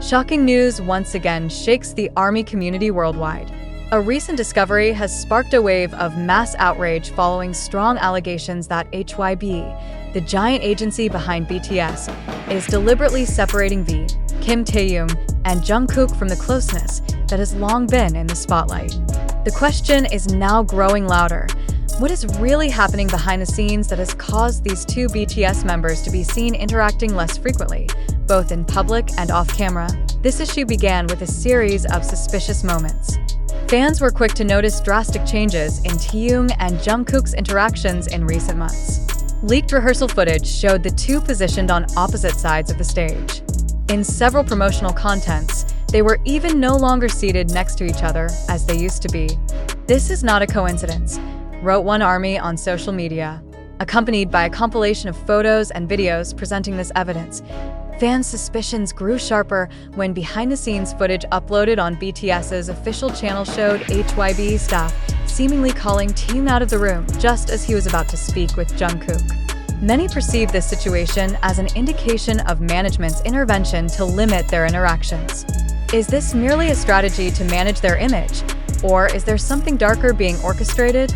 Shocking news once again shakes the ARMY community worldwide. A recent discovery has sparked a wave of mass outrage following strong allegations that HYBE, the giant agency behind BTS, is deliberately separating V, Kim Taehyung, and Jungkook from the closeness that has long been in the spotlight. The question is now growing louder. What is really happening behind the scenes that has caused these two BTS members to be seen interacting less frequently, both in public and off-camera? This issue began with a series of suspicious moments. Fans were quick to notice drastic changes in Taehyung and Jungkook's interactions in recent months. Leaked rehearsal footage showed the two positioned on opposite sides of the stage. In several promotional contents, they were even no longer seated next to each other as they used to be. "This is not a coincidence," wrote one ARMY on social media, accompanied by a compilation of photos and videos presenting this evidence. Fans' suspicions grew sharper when behind-the-scenes footage uploaded on BTS's official channel showed HYBE staff seemingly calling Taehyung out of the room just as he was about to speak with Jungkook. Many perceive this situation as an indication of management's intervention to limit their interactions. Is this merely a strategy to manage their image, or is there something darker being orchestrated?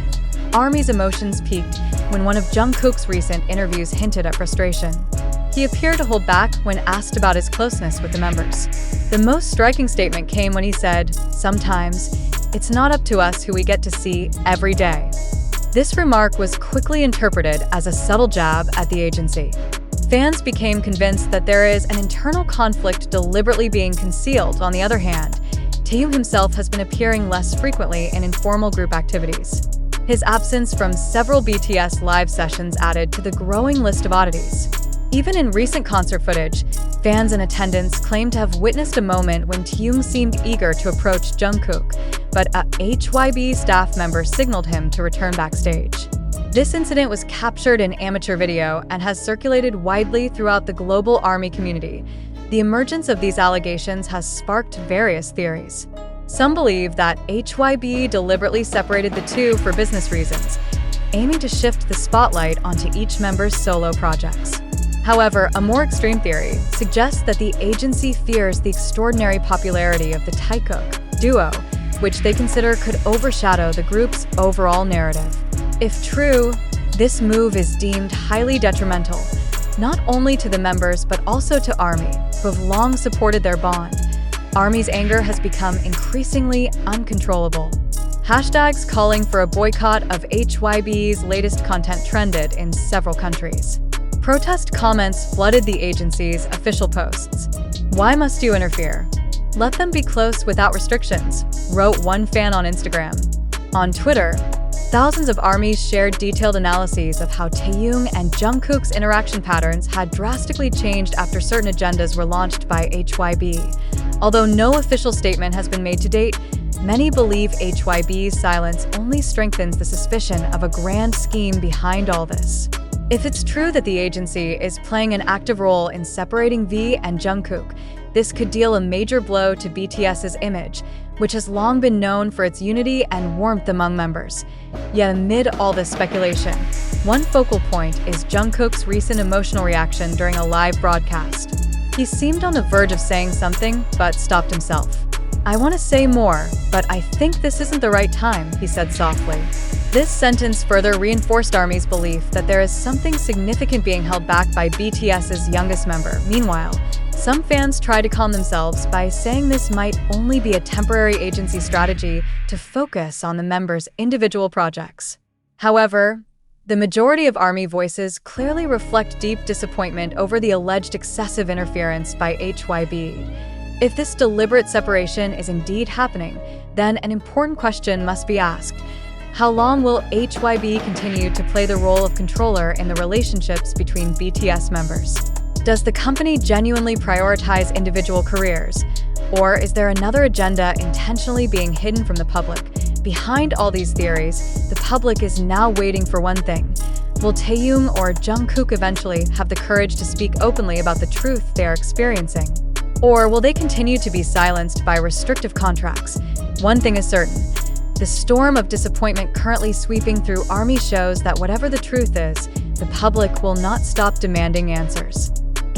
ARMY's emotions peaked when one of Jungkook's recent interviews hinted at frustration. He appeared to hold back when asked about his closeness with the members. The most striking statement came when he said, "Sometimes, it's not up to us who we get to see every day." This remark was quickly interpreted as a subtle jab at the agency. Fans became convinced that there is an internal conflict deliberately being concealed. On the other hand, Taehyung himself has been appearing less frequently in informal group activities. His absence from several BTS live sessions added to the growing list of oddities. Even in recent concert footage, fans in attendance claimed to have witnessed a moment when Taehyung seemed eager to approach Jungkook, but a HYBE staff member signaled him to return backstage. This incident was captured in amateur video and has circulated widely throughout the global ARMY community. The emergence of these allegations has sparked various theories. Some believe that HYBE deliberately separated the two for business reasons, aiming to shift the spotlight onto each member's solo projects. However, a more extreme theory suggests that the agency fears the extraordinary popularity of the Taekook duo, which they consider could overshadow the group's overall narrative. If true, this move is deemed highly detrimental, not only to the members but also to ARMY, who have long supported their bond. ARMY's anger has become increasingly uncontrollable. Hashtags calling for a boycott of HYBE's latest content trended in several countries. Protest comments flooded the agency's official posts. "Why must you interfere? Let them be close without restrictions," wrote one fan on Instagram. On Twitter, thousands of ARMYs shared detailed analyses of how Taehyung and Jungkook's interaction patterns had drastically changed after certain agendas were launched by HYBE. Although no official statement has been made to date, many believe HYBE's silence only strengthens the suspicion of a grand scheme behind all this. If it's true that the agency is playing an active role in separating V and Jungkook, this could deal a major blow to BTS's image, which has long been known for its unity and warmth among members. Yet amid all this speculation, one focal point is Jungkook's recent emotional reaction during a live broadcast. He seemed on the verge of saying something, but stopped himself. "I want to say more, but I think this isn't the right time," he said softly. This sentence further reinforced ARMY's belief that there is something significant being held back by BTS's youngest member. Meanwhile, some fans try to calm themselves by saying this might only be a temporary agency strategy to focus on the members' individual projects. However, the majority of ARMY voices clearly reflect deep disappointment over the alleged excessive interference by HYBE. If this deliberate separation is indeed happening, then an important question must be asked. How long will HYBE continue to play the role of controller in the relationships between BTS members? Does the company genuinely prioritize individual careers? Or is there another agenda intentionally being hidden from the public? Behind all these theories, the public is now waiting for one thing. Will Taehyung or Jungkook eventually have the courage to speak openly about the truth they are experiencing? Or will they continue to be silenced by restrictive contracts? One thing is certain. The storm of disappointment currently sweeping through ARMY shows that whatever the truth is, the public will not stop demanding answers.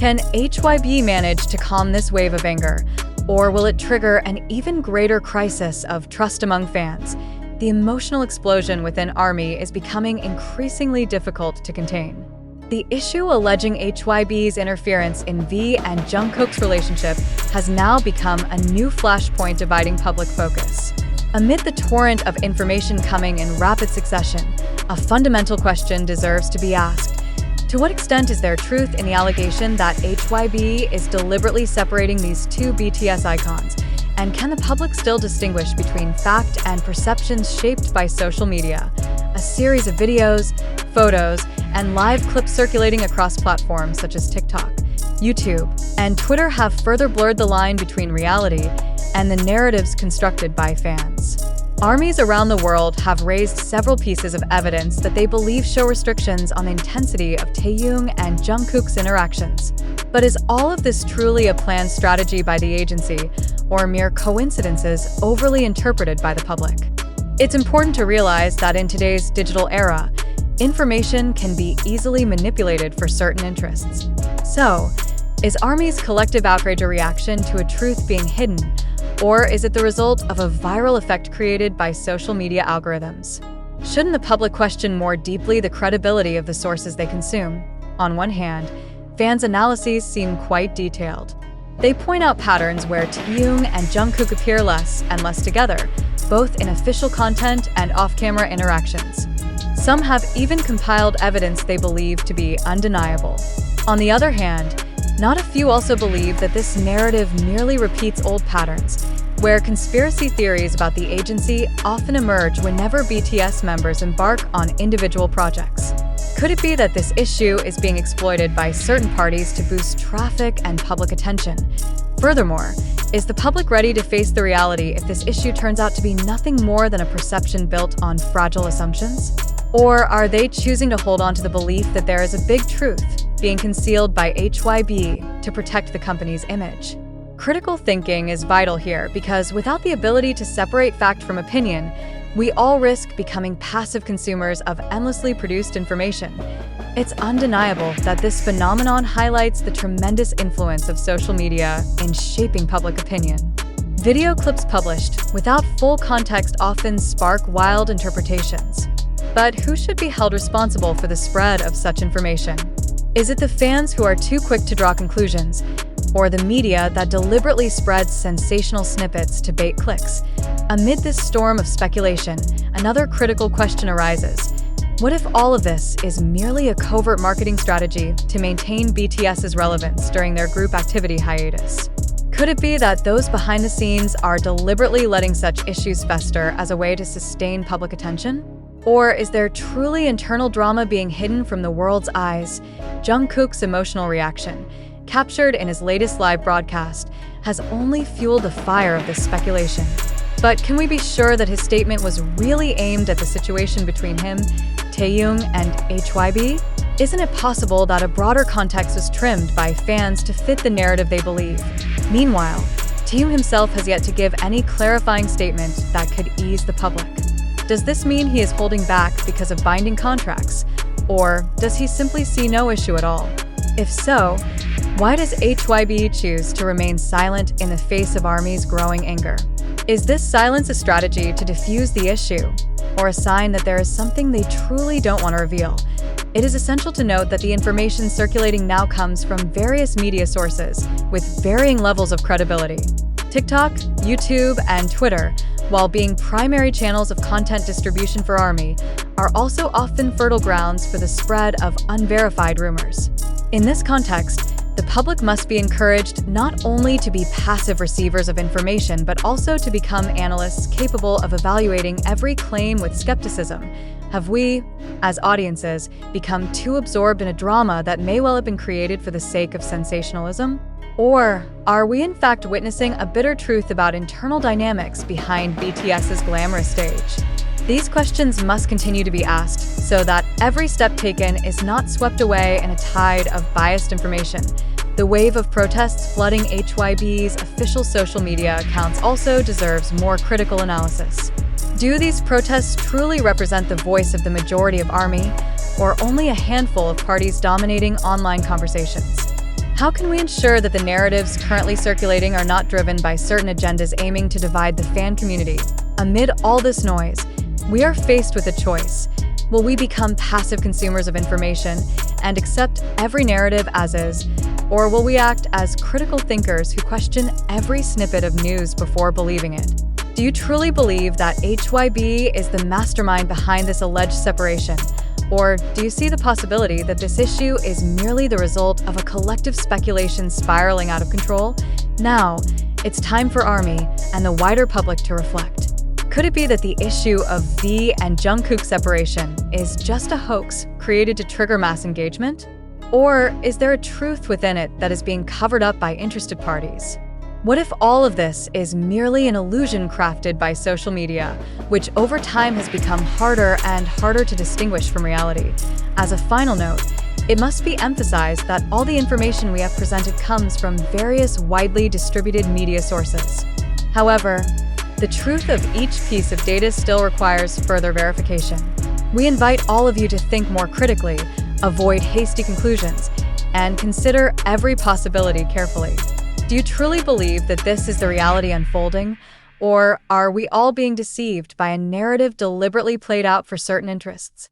Can HYBE manage to calm this wave of anger? Or will it trigger an even greater crisis of trust among fans? The emotional explosion within ARMY is becoming increasingly difficult to contain. The issue alleging HYBE's interference in V and Jungkook's relationship has now become a new flashpoint dividing public focus. Amid the torrent of information coming in rapid succession, a fundamental question deserves to be asked. To what extent is there truth in the allegation that HYBE is deliberately separating these two BTS icons? And can the public still distinguish between fact and perceptions shaped by social media? A series of videos, photos, and live clips circulating across platforms such as TikTok, YouTube, and Twitter have further blurred the line between reality and the narratives constructed by fans. Armies around the world have raised several pieces of evidence that they believe show restrictions on the intensity of Taehyung and Jungkook's interactions. But is all of this truly a planned strategy by the agency, or mere coincidences overly interpreted by the public? It's important to realize that in today's digital era, information can be easily manipulated for certain interests. So, is ARMY's collective outrage a reaction to a truth being hidden, or is it the result of a viral effect created by social media algorithms? Shouldn't the public question more deeply the credibility of the sources they consume? On one hand, fans' analyses seem quite detailed. They point out patterns where Taehyung and Jungkook appear less and less together, both in official content and off-camera interactions. Some have even compiled evidence they believe to be undeniable. On the other hand, not a few also believe that this narrative merely repeats old patterns, where conspiracy theories about the agency often emerge whenever BTS members embark on individual projects. Could it be that this issue is being exploited by certain parties to boost traffic and public attention? Furthermore, is the public ready to face the reality if this issue turns out to be nothing more than a perception built on fragile assumptions? Or are they choosing to hold on to the belief that there is a big truth being concealed by HYBE to protect the company's image? Critical thinking is vital here because without the ability to separate fact from opinion, we all risk becoming passive consumers of endlessly produced information. It's undeniable that this phenomenon highlights the tremendous influence of social media in shaping public opinion. Video clips published without full context often spark wild interpretations. But who should be held responsible for the spread of such information? Is it the fans who are too quick to draw conclusions, or the media that deliberately spreads sensational snippets to bait clicks? Amid this storm of speculation, another critical question arises. What if all of this is merely a covert marketing strategy to maintain BTS's relevance during their group activity hiatus? Could it be that those behind the scenes are deliberately letting such issues fester as a way to sustain public attention? Or is there truly internal drama being hidden from the world's eyes? Jungkook's emotional reaction, captured in his latest live broadcast, has only fueled the fire of this speculation. But can we be sure that his statement was really aimed at the situation between him, Taehyung, and HYBE? Isn't it possible that a broader context was trimmed by fans to fit the narrative they believe? Meanwhile, Taehyung himself has yet to give any clarifying statement that could ease the public. Does this mean he is holding back because of binding contracts? Or does he simply see no issue at all? If so, why does HYBE choose to remain silent in the face of ARMY's growing anger? Is this silence a strategy to diffuse the issue, or a sign that there is something they truly don't want to reveal? It is essential to note that the information circulating now comes from various media sources with varying levels of credibility. TikTok, YouTube, and Twitter, while being primary channels of content distribution for ARMY, are also often fertile grounds for the spread of unverified rumors. In this context, the public must be encouraged not only to be passive receivers of information, but also to become analysts capable of evaluating every claim with skepticism. Have we, as audiences, become too absorbed in a drama that may well have been created for the sake of sensationalism? Or are we in fact witnessing a bitter truth about internal dynamics behind BTS's glamorous stage? These questions must continue to be asked so that every step taken is not swept away in a tide of biased information. The wave of protests flooding HYBE's official social media accounts also deserves more critical analysis. Do these protests truly represent the voice of the majority of ARMY, or only a handful of parties dominating online conversations? How can we ensure that the narratives currently circulating are not driven by certain agendas aiming to divide the fan community? Amid all this noise, we are faced with a choice. Will we become passive consumers of information and accept every narrative as is, or will we act as critical thinkers who question every snippet of news before believing it? Do you truly believe that HYBE is the mastermind behind this alleged separation? Or do you see the possibility that this issue is merely the result of a collective speculation spiraling out of control? Now, it's time for ARMY and the wider public to reflect. Could it be that the issue of V and Jungkook separation is just a hoax created to trigger mass engagement? Or is there a truth within it that is being covered up by interested parties? What if all of this is merely an illusion crafted by social media, which over time has become harder and harder to distinguish from reality? As a final note, it must be emphasized that all the information we have presented comes from various widely distributed media sources. However, the truth of each piece of data still requires further verification. We invite all of you to think more critically, avoid hasty conclusions, and consider every possibility carefully. Do you truly believe that this is the reality unfolding, or are we all being deceived by a narrative deliberately played out for certain interests?